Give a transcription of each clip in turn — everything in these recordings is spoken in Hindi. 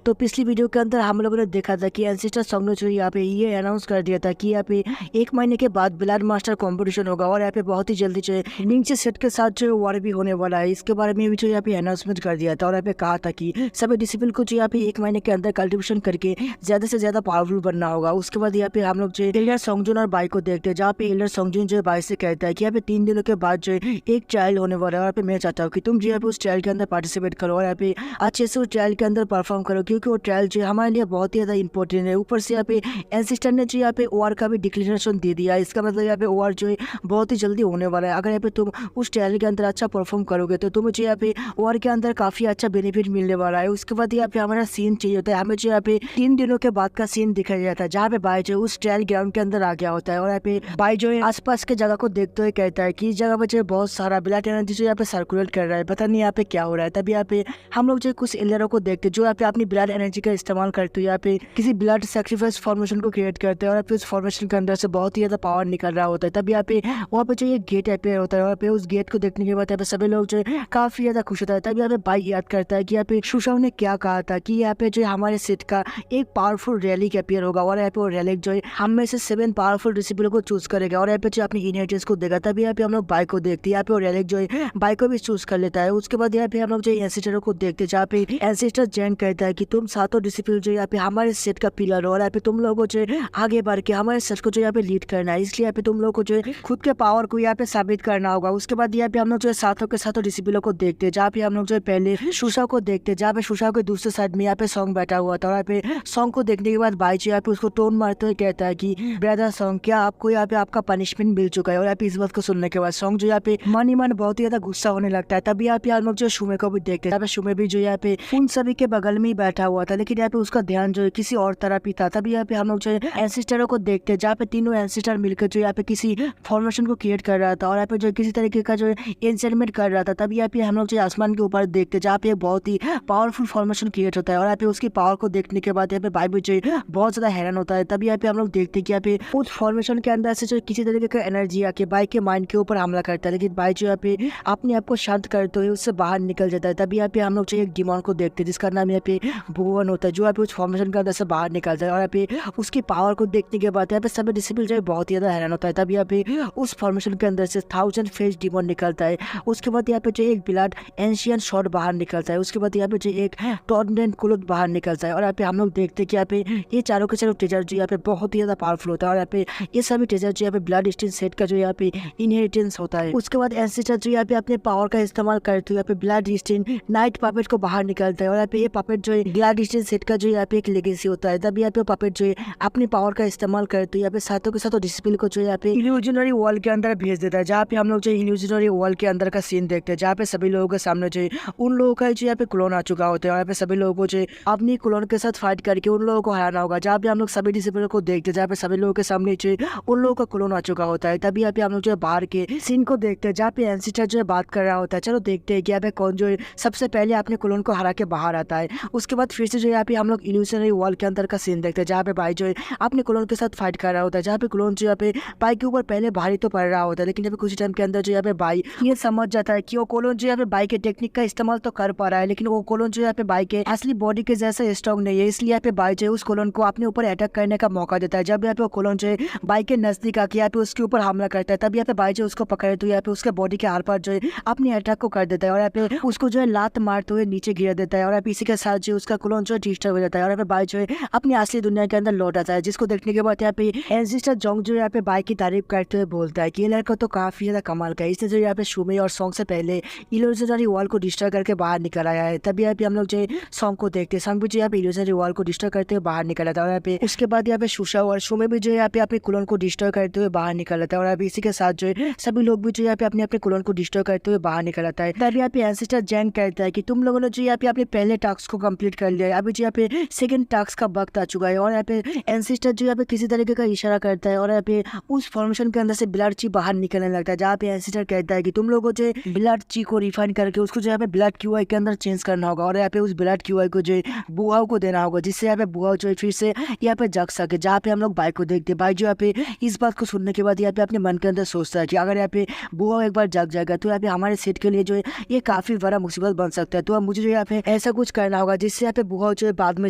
तो पिछली वीडियो के अंदर हम लोगों ने देखा था कि एंसेस्टर सॉन्ग ने जो यहाँ पे ये अनाउंस कर दिया था कि यहाँ पे 1 महीने के बाद ब्लड मास्टर कंपटीशन होगा और यहाँ पे बहुत ही जल्दी जो है नीचे सेट के साथ जो वॉर भी होने वाला है। इसके बारे में भी जो यहाँ पे अनाउंसमेंट कर दिया था और यहाँ पे कहा था कि सभी डिसिप्लिन को जो यहाँ पे 1 महीने के अंदर कल्टिवेशन करके ज्यादा से ज्यादा पावरफुल बनना होगा। उसके बाद यहाँ पे हम लोग जो एल्डर सॉन्गजुन और बाई को देखते हैं, जहाँ पे एल्डर सॉन्गजुन जो बाई से कहता है कि यहाँ पे 3 दिनों के बाद जो एक ट्रायल होने वाला है और यहाँ पे मैं चाहता हूँ कि तुम जो यहाँ पे उस ट्रायल के अंदर पार्टिसिपेट करो और यहाँ पे अच्छे से उस ट्रायल के अंदर परफॉर्म करो, क्योंकि वो ट्रायल जो हमारे लिए बहुत ही ज़्यादा इंपॉर्टेंट है। ऊपर से यहाँ पे एंसेस्टर ने जो यहाँ पे वॉर का भी डिक्लेरेशन दे दिया है। इसका मतलब यहाँ पे वॉर जो है बहुत ही जल्दी होने वाला है। अगर यहाँ पे तुम उस ट्रायल के अंदर अच्छा परफॉर्म करोगे तो तुम्हें जो यहाँ पे वॉर के अंदर काफ़ी अच्छा बेनिफिट मिलने वाला है। उसके बाद यहाँ पे हमारा सीन चाहिए होता है, हमें जो यहाँ पे 3 दिनों के बाद का सीन दिखाया जाता है, जहाँ पे बाई जो उस ट्रायल ग्राउंड के अंदर आ गया होता है और यहाँ पे बाई जो है आसपास के जगह को देखते हुए कहता है कि इस जगह पर जो बहुत सारा ब्लड एनर्जी जो यहाँ पे सर्कुलेट कर रहा है, पता नहीं यहाँ पे क्या हो रहा है। तभी यहाँ पे हम लोग जो कुछ एलियरों को देखते हैं जो यहाँ पे अपनी ब्लड एनर्जी का इस्तेमाल करते हुए यहाँ पे किसी ब्लड सेक्रीफाइस फॉर्मेशन को क्रिएट करते हैं और फिर उस फॉर्मेशन के अंदर से बहुत ही ज्यादा पावर निकल रहा होता है। तब यहाँ पे वहाँ पे जो ये गेट अपेयर होता है, वहाँ पे उस गेट को देखने के बाद यहाँ पे सभी लोग जो है काफी ज्यादा खुश होता है। तब यहाँ पे बाई याद करता है कि यहाँ पे सुशाओ ने क्या कहा था कि यहाँ पे जो हमारे सेट का एक पावरफुल रैली अपेयर होगा और यहाँ पे वो रैली जो है हम में से 7 पावरफुल डिसिप्लिन को चूज करेगा और यहाँ पे जो अपनी इनहेरिटेंस को देगा। तभी यहाँ पे हम लोग बाई को देखते हैं, यहाँ पे वो रैली जो है बाई को भी चूज कर लेता है। उसके बाद यहाँ पे हम लोग जो एंसेस्टर को देखते हैं, जहाँ पे एंसेस्टर जैन कहता है कि तुम सातों डिसिप्लिन जो यहाँ पे हमारे सेट का पिलर हो और यहाँ पे तुम लोगों को जो है आगे बढ़ के हमारे सेट को जो यहाँ पे लीड करना है, इसलिए यहाँ पे तुम लोगों को जो है खुद के पावर को यहाँ पे साबित करना होगा। उसके बाद यहाँ पे हम लोग जो है सातों के सातों डिसिप्लिन को देखते हैं, जहाँ पे हम लोग जो है पहले सुशाओ को देखते हैं, जहाँ पे सुशाओ के दूसरे साइड में यहाँ पे सॉन्ग बैठा हुआ था और यहाँ पे सॉन्ग को देखने के बाद बाई जी यहाँ पे उसको टोन मारते हुए कहता है कि ब्रदर सॉन्ग, क्या आपको यहाँ पे आपका पनिशमेंट मिल चुका है। और यहाँ पे इस बात को सुनने के बाद सॉन्ग जो यहाँ पे मन ही मन बहुत ही ज्यादा गुस्सा होने लगता है। तभी यहाँ पे हम लोग जो शुमे को भी देखते हैं, यहाँ पे शुमे भी जो यहाँ पे उन सभी के बगल में ही बैठा हुआ था, लेकिन यहाँ पे उसका ध्यान जो है किसी और तरफ ही था। तभी यहाँ पे हम लोग जो है एंसेस्टरों को देखते हैं, जहाँ पे तीनों एंसेस्टर मिलकर जो यहाँ पे किसी फॉर्मेशन को क्रिएट कर रहा था और यहाँ पे जो किसी तरीके का जो एंसेंटमेंट कर रहा था। तभी यहाँ पे हम लोग जो आसमान के ऊपर देखते हैं, जहाँ पे बहुत ही पावरफुल फॉर्मेशन क्रिएट होता है और यहाँ पे उसकी पावर को देखने के बाद यहाँ पे बाई भी जो बहुत ज्यादा हैरान होता है। तभी यहाँ पे हम लोग देखते हैं कि यहाँ पे उस फॉर्मेशन के अंदर से जो किसी तरीके का एनर्जी आके बाई के माइंड के ऊपर हमला करता है, लेकिन बाई जो यहाँ पे अपने आप को शांत करते हुए उससे बाहर निकल जाता है। तभी यहाँ पे हम लोग जो एक डिमॉन को देखते हैं जिसका नाम यहाँ पे भुवन होता है, जो यहाँ पे उस फॉर्मेशन के अंदर से बाहर निकलता है और यहाँ पे उसकी पावर को देखने के बाद यहाँ पे सभी डिसिप्लिन जो है बहुत ही ज्यादा हैरान होता है। तभी यहाँ पे उस फॉर्मेशन के अंदर से 1000 फेस डिमॉन निकलता है। उसके बाद यहाँ पे जो एक ब्लड एंशियन शॉट बाहर निकलता है। उसके बाद यहाँ पे जो एक टॉर्नेंट क्लोथ बाहर निकलता है और यहाँ पे हम लोग देखते हैं कि यहाँ पे ये चारों के चारों ट्रेजर जो यहाँ पे बहुत ही ज्यादा पावरफुल होता है और यहाँ पे ये सभी ट्रेजर जो यहाँ पे ब्लड स्टीन सेट का जो यहाँ पे इनहेरिटेंस होता है। उसके बाद एंसेस्टर जो यहाँ पे अपने पावर का इस्तेमाल करते हुए यहाँ पे ब्लड स्टीन नाइट पपेट को बाहर निकलता है और यहाँ पे ये पपेट जो है ब्लड स्टीन सेट का जो यहाँ पे एक लेगेसी होता है। तभी यहाँ पे पपेट जो है अपनी पावर का इस्तेमाल करते हुए यहाँ पे सातों के सातों डिसिप्लिन को जो यहाँ पे इल्यूजनरी वॉल के अंदर भेज देता है, जहाँ पे हम लोग जो इल्यूजनरी वॉल के अंदर का सीन देखते हैं, जहाँ पे सभी लोगों के सामने जो उन लोगों का जो यहाँ पे क्लोन आ चुका होता है और यहाँ पे सभी लोगों को जो अपनी क्लोन के साथ फाइट करके उन लोगों को हराना होगा। जहाँ पे हम लोग सभी डिसिप्लिन को देखते हैं, जहाँ पे सभी लोगों के सामने जो उन लोगों का क्लोन आ चुका होता है। तभी यहाँ पे हम लोग जो बाहर के सीन को देखते हैं, जहाँ पे एंसेस्टर जो है बात कर रहा होता है। चलो देखते हैं कि यहाँ पे कौन जो सबसे पहले अपने क्लोन को हरा के बाहर आता है। उसके बाद फिर से जो यहाँ पे हम लोग इल्यूजनरी वॉल के अंदर का सीन देखते हैं, जहाँ पे बाई जो है अपने क्लोन के साथ फाइट कर रहा होता है, जहाँ पे क्लोन जो यहाँ पे बाई के ऊपर पहले भारी तो पड़ रहा होता है, लेकिन जब कुछ टाइम के अंदर जो यहाँ पे बाई ये समझ जाता है कि वो क्लोन जो यहाँ पे बाई के टेक्निक का इस्तेमाल तो कर पा रहा है, लेकिन वो क्लोन जो यहाँ पे बाई के असली बॉडी के जैसा स्ट्रॉन्ग नहीं है। इसलिए यहाँ पे बाई जो है उस क्लोन को अपने ऊपर अटैक करने का मौका देता है। जब यहाँ पे वो क्लोन जो है बाई के नजदीक आके यहाँ पे उसके ऊपर हमला करता है, तब यहाँ पे बाई जो उसको पकड़े तो यहाँ पे उसके बॉडी के आर पार जो है अपने अटैक को कर देता है और यहाँ पे उसको जो है लात मारते हुए नीचे गिरा देता है और यहाँ पे इसी के साथ जो उसका क्लोन जो है डिस्टर्ब हो जाता है और यहाँ पे बाई जो है अपनी असली दुनिया के अंदर लौट आता है, जिसको देखने के बाद यहाँ पे एंसेस्टर जोंग जो यहाँ पे बाई की तारीफ करते हुए बोलता है कि ये लड़का तो काफी ज्यादा कमाल का है, इसने जो यहाँ पे शुमे और सॉन्ग से पहले इल्यूजनरी वॉल को डिस्ट्रॉय करके बाहर निकल आया है। तभी यहाँ पे हम लोग जो सॉन्ग को देखते हैं, सॉन्ग भी जो यहाँ पे इल्यूजनरी वॉल को डिस्ट्रॉय करते हुए बाहर निकल आता है और यहाँ पे उसके बाद यहाँ पे सुशाओ और शुमे भी जो यहाँ पे अपने क्लोन को डिस्ट्रॉय करते हुए बाहर निकल आता है और अभी इसी के साथ जो है सभी लोग भी जो यहाँ पे अपने अपने क्लोन को डिस्ट्रॉय करते हुए बाहर निकल आता है। तभी यहाँ पे एंसेस्टर जैन कहता है कि तुम लोगों ने जो यहाँ पे अपने पहले टास्क को कंप्लीट कर लिया है, अभी जो यहाँ पे सेकंड टास्क का वक्त आ चुका है। और यहाँ पे एंसेस्टर जो यहाँ पे किसी तरीके का इशारा करता है और यहाँ पे उस फॉर्मेशन के अंदर से ब्लड ची बाहर निकलने लगता है, जहाँ पे एंसेस्टर कहता है कि तुम लोगों को जो ब्लड ची को रिफाइन करके उसको जो यहाँ पे ब्लड क्यूआई के अंदर चेंज करना होगा और यहाँ पे उस ब्लड क्यूआई को जो बुआओ को देना होगा, जिससे यहाँ पे बुआओ जो है फिर से यहाँ पे जग सके। जहाँ पे हम लोग बाई को देखते हैं, बाई जो यहाँ पे इस बात को सुनने के बाद यहाँ पे अपने मन के अंदर सोचता है कि अगर यहाँ पे बुआओ एक बार जग जाएगा तो यहाँ पे हमारे सेट के लिए जो है ये काफी बड़ा मुसीबत बन सकता है। तो अब मुझे जो यहाँ पे ऐसा कुछ करना होगा जिससे यहाँ यहाँ पे बुआ जो है बाद में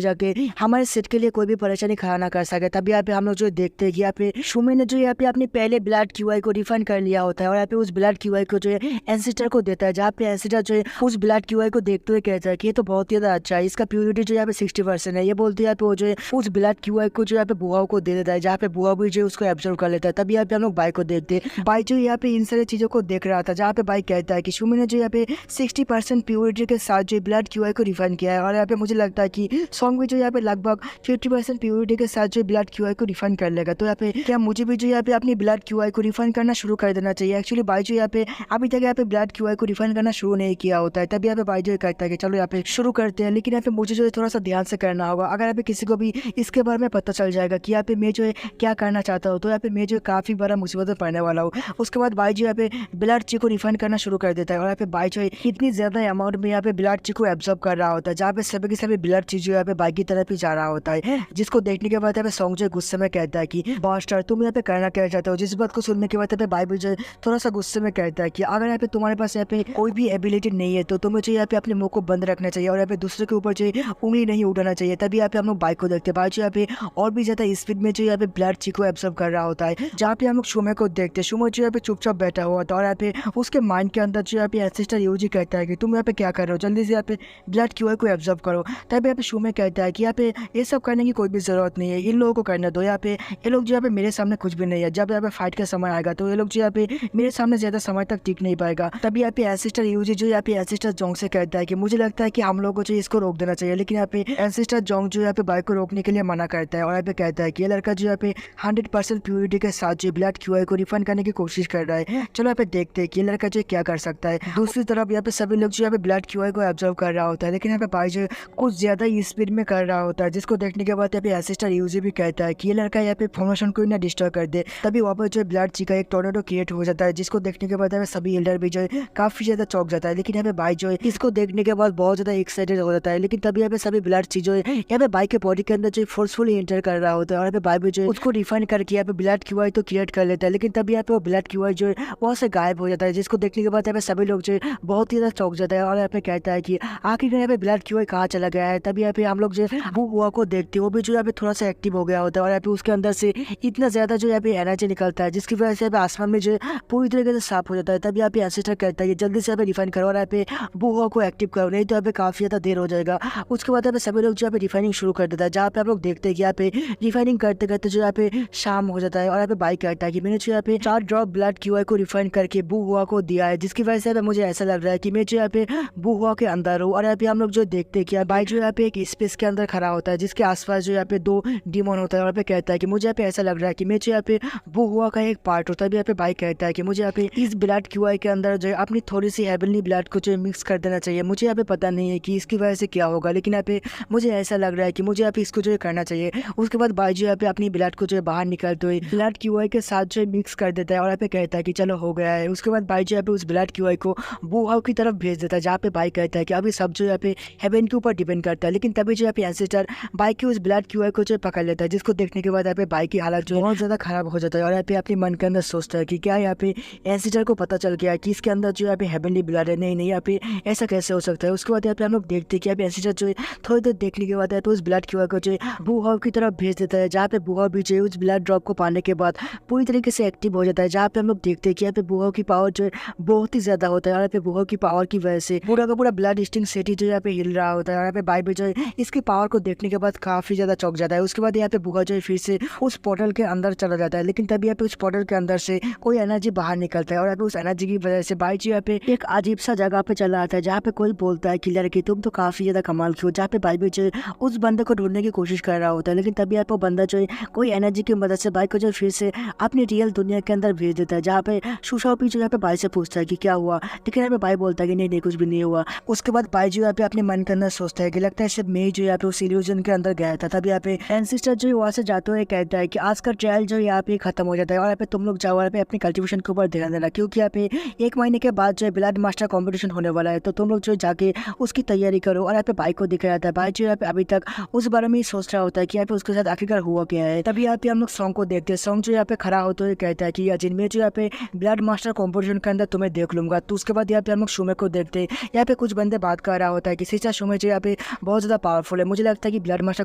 जाके हमारे सेट के लिए कोई भी परेशानी खड़ा ना कर सके। तभी यहाँ पे हम लोग जो देखते हैं कि यहाँ पे सुमे ने जो यहाँ पे अपने पहले ब्लड क्यूआई को रिफंड कर लिया होता है और यहाँ पे उस ब्लड क्यूआई को जो है एंसेस्टर को देता है, जहाँ पे एंसेस्टर जो है उस ब्लड क्यूआई को देखते हुए कहता है कि ये तो बहुत ही ज्यादा अच्छा है, इसका प्योरिटी जो यहाँ पे 60% है। ये बोलते हैं यहाँ पे वो जो है उस ब्लड क्यूआई को जो यहाँ पे बुआ को दे देता है, जहाँ पे बुआ भी जो है उसको एब्जॉर्व कर लेता है। तभी यहाँ पे हम लोग बाई को देखते हैं। बाई जो यहाँ पे इन सारी चीजों को देख रहा था, जहाँ पे बाई कहता है कि सुमे ने जो यहाँ पे 60% प्योरिटी के साथ जो ब्लड क्यूआई को रिफंड किया है। और यहाँ पे मुझे लगता है कि सॉन्ग भी जो यहाँ पे लगभग 50% प्योरिटी के साथ जो ब्लड क्यूआई को रिफंड कर लेगा। तो यहाँ पे क्या मुझे भी जो यहाँ पे अपनी ब्लड क्यूआई को रिफंड करना शुरू कर देना चाहिए? एक्चुअली बाई जो यहाँ पे अभी तक यहाँ पे ब्लड क्यूआई को रिफंड करना शुरू नहीं किया होता है। तभी यहाँ पे बाई जो कहता है कि चलो यहाँ पे शुरू करते हैं, लेकिन यहाँ पे मुझे जो है थोड़ा सा ध्यान से करना होगा। अगर यहाँ पे किसी को भी इसके बारे में पता चल जाएगा कि यहाँ पे मैं जो है क्या करना चाहता हूँ, तो यहाँ पे मैं जो काफी बड़ा मुसीबत में पड़ने वाला हूँ। उसके बाद बाई जो यहाँ पे ब्लड ची को रिफंड करना शुरू कर देता है और यहाँ पे बाई जो है इतनी ज्यादा अमाउंट में यहाँ पे ब्लड ची को एब्जॉर्ब कर रहा होता है, जहाँ पे सभी के सभी ब्लड ची जो यहाँ पे बाई की तरफ ही जा रहा होता है। जिसको देखने के बाद यहाँ पे सॉन्ग जो गुस्से में कहता है कि बॉस्टर तुम यहाँ पे करना क्या चाहते हो। जिस बात को सुनने के बाद यहाँ पे बाई भी जो है थोड़ा सा गुस्से में कहता है कि अगर यहाँ पे तुम्हारे पास यहाँ पे कोई भी एबिलिटी नहीं है तो तुम्हें जो यहाँ पे अपने मुंह को बंद रखना चाहिए और यहाँ पे दूसरे के ऊपर जो उंगली नहीं उठाना चाहिए। तभी यहाँ पे हम लोग बाइक को देखते हैं, बाइक जो यहाँ पे और भी ज्यादा स्पीड में जो यहाँ पे ब्लड ची को एब्जॉर्ब कर रहा होता है। जहाँ पे हम लोग सुमे को देखते हैं, सुमे जो यहाँ पे चुपचाप बैठा हुआ था और यहाँ पे उसके माइंड के अंदर जो यहाँ पे एंसेस्टर यूजी कहता है कि तुम यहाँ पे क्या कर रहे हो, जल्दी से यहाँ पे ब्लड क्यूआई को एब्जॉर्ब करो। तभी यहाँ पे सुमे कहता है कि यहाँ पे ये सब करने की कोई भी जरूरत नहीं है, इन लोगों को करने दो। यहाँ पे ये लोग जो यहाँ पे मेरे सामने कुछ भी नहीं है, जब यहाँ पे फाइट का समय आएगा तो ये लोग जो यहाँ पे मेरे सामने ज्यादा समय तक टिक नहीं पाएगा। तभी यहाँ पे एंसेस्टर यूजी जो यहाँ पे एंसेस्टर जोंग से कहता है कि मुझे लगता है कि हम लोगों को जो इसको रोक देना चाहिए, लेकिन यहाँ पे एंसेस्टर जोंग जो यहाँ पे बाइक को रोकने के लिए मना करता है और यहाँ पे कहता है कि ये लड़का जो यहाँ पे 100% प्योरिटी के साथ जो ब्लड क्यूआई को रिफंड करने की कोशिश कर रहा है। चलो यहाँ पे देखते हैं कि ये लड़का जो क्या कर सकता है। दूसरी तरफ यहाँ पे सभी लोग जो यहाँ पे ब्लड क्यूआई को एब्जॉर्व कर रहा होता है, लेकिन यहाँ पे बाई जो कुछ ज्यादा ही स्पीड में कर रहा होता है, जिसको देखने के बाद यहाँ पे एंसेस्टर यूजी भी कहता है कि ये लड़का यहाँ पे फॉर्मेशन को ना डिस्टर्ब कर दे। तभी वहाँ पर जो ब्लड ची का एक टोर्नेडो क्रिएट हो जाता है, जिसको देखने के बाद सभी एल्डर भी जो है काफी ज्यादा चौंक जाता है। लेकिन यहाँ पे बाई जो है इसको देखने के बाद बहुत ज्यादा एक्साइटेड हो जाता है। लेकिन तभी यहाँ पे सभी ब्लड ची जो है यहाँ पे बाई के बॉडी के अंदर जो फोर्सफुली एंटर कर रहा होता है और यहाँ पे बाई भी जो है उसको रिफाइन करके यहाँ पे ब्लड क्यूआई तो क्रिएट कर लेता है। लेकिन तभी यहाँ पे वो ब्लड क्यूआई जो है वहाँ से गायब हो जाता है, जिसको देखने के बाद यहाँ पे सभी लोग जो है बहुत ही ज्यादा चौंक जाता है और यहाँ पे कहता है कि आखिर यहाँ पे ब्लड क्यूआई कहाँ चला गया है। तभी यहाँ पे हम लोग जो वो हुआ को देखते हैं, वो भी जो यहाँ पे थोड़ा सा एक्टिव हो गया होता है और यहाँ पे उसके अंदर से इतना ज्यादा जो यहाँ पे एनर्जी निकलता है, जिसकी वजह से यहाँ पे आसमान में जो पूरी तरीके से साफ हो जाता है। तभी यहाँ पे एंसेस्टर कहता है कि जल्दी से यहाँ पे रिफाइन करो और यहाँ पे बुआ को एक्टिव करो, नहीं तो यहाँ पे काफी ज्यादा देर हो जाएगा। उसके बाद यहाँ पे सभी लोग जो यहाँ पे रिफाइनिंग शुरू कर देता है, जहाँ पे आप लोग देखते हैं कि यहाँ पे रिफाइनिंग करते करते जो यहाँ पे शाम हो जाता है और यहाँ पे बाइक कहता है कि मैंने जो यहाँ पे 4 ड्रॉप ब्लड क्यूआई को रिफाइन करके बुआ को दिया है, जिसकी वजह से मुझे ऐसा लग रहा है कि मैं जो यहाँ पे बुआ के अंदर हूँ। और यहाँ पे हम लोग जो देखते हैं कि बाइक जो यहाँ पे एक स्पेस के अंदर खड़ा होता है, जिसके आसपास जो यहाँ पे 2 डिमोन होता है और यहाँ पे कहता है कि मुझे यहाँ पे ऐसा लग रहा है कि मैं जो यहाँ पे बुआ का एक पार्ट होता है। यहाँ पे बाइक कहता है कि मुझे यहाँ पे इस ब्लड क्यूआई के अंदर जो है अपनी थोड़ी सी हेवनली ब्लड को जो मिक्स कर देना चाहिए। मुझे यहाँ पे पता नहीं है कि इसकी वजह से क्या होगा, लेकिन यहाँ पे मुझे ऐसा लग रहा है कि मुझे यहाँ पे इसको जो है करना चाहिए। उसके बाद बाई जो यहाँ पे अपनी ब्लड को जो है बाहर निकालते हुए ब्लड क्यूआई के साथ जो है मिक्स कर देता है और यहाँ पे कहता है कि चलो हो गया है। उसके बाद बाई जो यहाँ पे उस ब्लड क्यूआई को बुआ की तरफ भेज देता है, जहाँ पे बाई कहता है कि अभी सब जो यहाँ पे हेवन के ऊपर डिपेंड करता है। लेकिन तभी जो यहाँ पे एंसेस्टर बाई की उस ब्लड क्यूआई को जो पकड़ लेता है, जिसको देखने के बाद यहाँ पे बाई की हालत जो बहुत ज्यादा खराब हो जाता है और यहाँ पे अपने मन के अंदर सोचता है कि क्या यहाँ पे एंसेस्टर को पता चल गया कि इसके अंदर जो यहाँ पे हेवनली ब्लड है। नहीं यहाँ पे ऐसा कैसे हो सकता है। उसके बाद यहाँ पे हम लोग देखते हैं कि यहाँ पे एंसेस्टर जो है थोड़ी देर देखने के बाद है तो उस ब्लड क्यूआई को जो है बुआ की तरफ भेज देता है, जहाँ पे बुआ भी जो है उस ब्लड ड्रॉप को पाने के बाद पूरी तरीके से एक्टिव हो जाता है। जहाँ पे हम लोग देखते हैं कि यहाँ पे बुआ की पावर जो है बहुत ही ज्यादा होता है और यहाँ पे बुआ की पावर की वजह से पूरा का पूरा ब्लड स्टिंग सिटी जो यहाँ पे हिल रहा होता है और यहाँ पे बाई भी जो है इसकी पावर को देखने के बाद काफी ज्यादा चौंक जाता है। उसके बाद यहाँ पे बुआ जो है फिर से उस पोर्टल के अंदर चला जाता है, लेकिन तभी यहाँ पे उस पोर्टल के अंदर से कोई एनर्जी बाहर निकलता है और यहाँ पे उस एनर्जी की वजह से बाई जी यहाँ पे एक अजीब सा जगह पे चला आता है, जहाँ पे कोई बोलता है कि लड़की तुम तो काफी ज्यादा कमाल की हो। जहाँ पे बाई भी जो है उस बंदे को ढूंढने की कोशिश कर रहा होता है, लेकिन तभी यहाँ पे बंदा जो है कोई एनर्जी की मदद से बाई को जो फिर से अपनी रियल दुनिया के अंदर भेज देता है। जहाँ पे सुशाओपी जो यहाँ पे बाई से पूछता है कि क्या हुआ, लेकिन यहाँ पे बाई बोलता है कि नहीं कुछ भी नहीं हुआ। उसके बाद बाई जो यहाँ पे अपने मन के अंदर सोचता है कि लगता है सिर्फ मैं जो यहाँ पे उस इल्यूजन के अंदर गया था। तभी यहाँ पे एंसेस्टर जो वहाँ से जाते हुए कहता है कि आज का ट्रायल जो यहाँ पे खत्म हो जाता है और यहाँ पे तुम लोग जाओ यहाँ पे अपनी कल्टिवेशन के ऊपर ध्यान देना, क्योंकि यहाँ पे 1 महीने के बाद जो है ब्लड मास्टर कॉम्पिटिशन होने वाला है, तो तुम लोग जो जाके उसकी तैयारी करो। और यहाँ पे बाई को दिखाया जाता है, बाई जो यहाँ पे अभी तक उस बारे में ही सोच रहा होता है कि यहाँ पे उसके साथ आखिरकार हुआ क्या है। तभी यहाँ पे हम लोग सॉन्ग को देखते हैं, सॉन्ग जो यहाँ पे खड़ा होते हुए कहता है कि यार जिनमें जो यहाँ पे ब्लड मास्टर कॉम्पिटिशन के अंदर तुम्हें देख लूंगा। तो उसके बाद यहाँ पे हम लोग सुमे को देखते हैं, यहाँ पे कुछ बंदे बात कर रहा होता है कि सीचा सुमे जो यहाँ पे पे बहुत ज़्यादा पावरफुल है। मुझे लगता है कि ब्लड मास्टर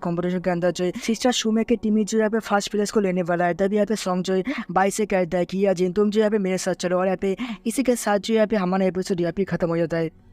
कॉम्पिटिशन के अंदर जो है सिस्टर शूमे की टीम जो यहाँ पे फर्स्ट प्लेस को लेने वाला है। तभी यहाँ पे सॉन्ग जो है बाई से कहता है कि या जिन तुम जो यहाँ पे मेरे साथ चलो, और यहाँ पे इसी के साथ जो यहाँ पे हमारा एपिसोड यहाँ पे खत्म हो जाता है।